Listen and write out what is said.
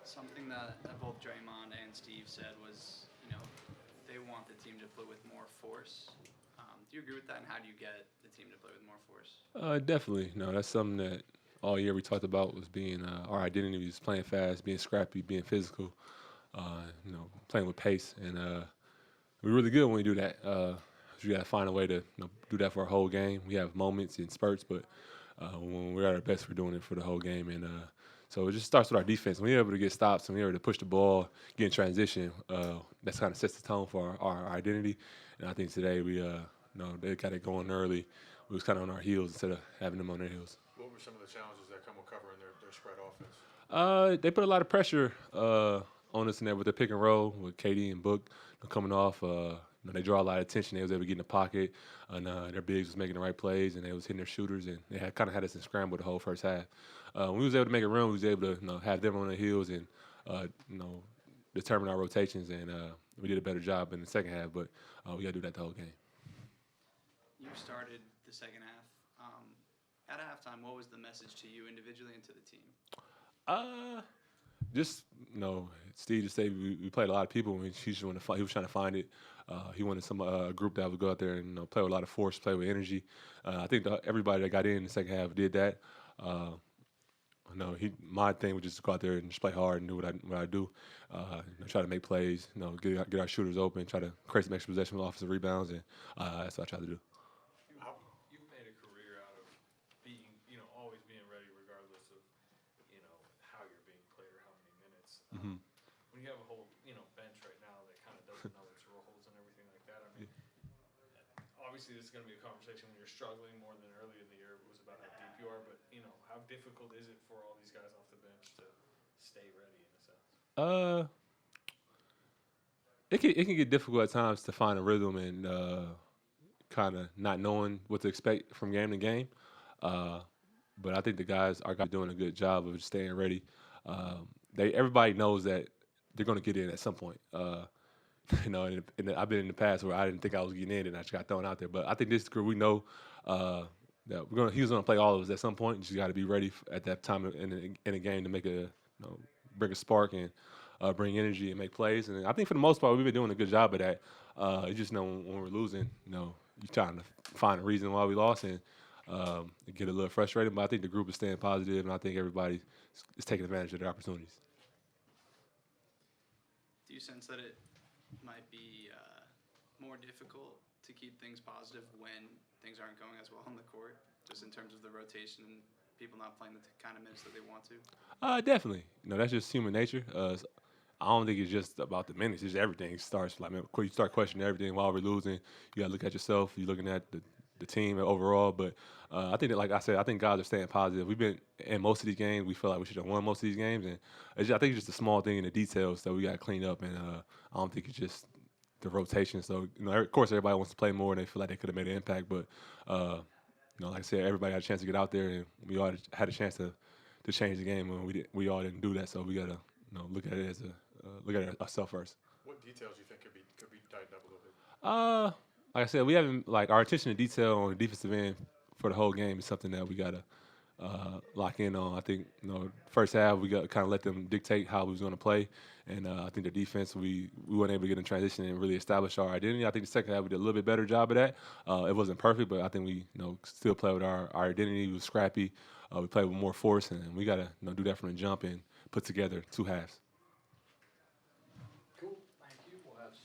Something that both Draymond and Steve said was, they want the team to play with more force. Do you agree with that? And how do you get the team to play with more force? Definitely. No, that's something that all year we talked about was being our identity was playing fast, being scrappy, being physical. Playing with pace, and we're really good when we do that. You got to find a way to do that for a whole game. We have moments and spurts, but when we're at our best, we're doing it for the whole game. And so it just starts with our defense. When we're able to get stops and we're able to push the ball, get in transition, that's kind of sets the tone for our identity. And I think today they got it going early. We was kind of on our heels instead of having them on their heels. What were some of the challenges that come with covering their spread offense? They put a lot of pressure on us in there with the pick and roll with KD and Book coming off. They draw a lot of attention. They was able to get in the pocket, and their bigs was making the right plays, and they was hitting their shooters, and they had kind of had us in scramble the whole first half. When we was able to make a run, we was able to have them on their heels and determine our rotations, and we did a better job in the second half. But we got to do that the whole game. You started the second half. At halftime, what was the message to you individually and to the team? Just Steve just said we played a lot of people. And he was trying to find it. He wanted some group that would go out there and play with a lot of force, play with energy. I think everybody that got in the second half did that. My thing was just to go out there and just play hard and do what I do. Try to make plays. Get our shooters open. Try to create some extra possession with offensive rebounds, and that's what I try to do. You've made a career out of being, always being ready, regardless of, how you're being played or how many minutes. When you have a whole, bench right now that kind of doesn't know its roles and everything like that, I mean, obviously this is going to be a conversation when you're struggling more than early in the year. It was about how deep you are, but, how difficult is it for all these guys off the bench to stay ready in a sense? It can get difficult at times to find a rhythm and kind of not knowing what to expect from game to game. But I think the guys are doing a good job of just staying ready. Everybody knows that they're going to get in at some point. I've been in the past where I didn't think I was getting in and I just got thrown out there. But I think this group, we know that he's going to play all of us at some point. You just got to be ready at that time in a game to make bring a spark and bring energy and make plays. And I think for the most part, we've been doing a good job of that. You just know when we're losing, you're trying to find a reason why we lost and get a little frustrated. But I think the group is staying positive, and I think everybody is taking advantage of their opportunities. Do you sense that it might be more difficult to keep things positive when things aren't going as well on the court, just in terms of the rotation and people not playing the kind of minutes that they want to? Definitely. That's just human nature. I don't think it's just about the minutes. It's everything starts you start questioning everything while we're losing. You got to look at yourself. You're looking at the team overall. But I think that, like I said, I think guys are staying positive. We've been in most of these games. We feel like we should have won most of these games, and I think it's just a small thing in the details that we got to clean up. And I don't think it's just the rotation. So of course, everybody wants to play more, and they feel like they could have made an impact. But like I said, everybody had a chance to get out there, and we all had a chance to change the game, and we all didn't do that. So we got to look at it as look at it ourselves first. What details do you think could be tightened up a little bit? Like I said, we haven't our attention to detail on the defensive end for the whole game is something that we gotta lock in on. I think first half we got kind of let them dictate how we was going to play, and I think the defense we weren't able to get in transition and really establish our identity. I think the second half we did a little bit better job of that. It wasn't perfect, but I think we still play with our identity. We was scrappy. We played with more force, and we gotta do that from the jump and put together two halves.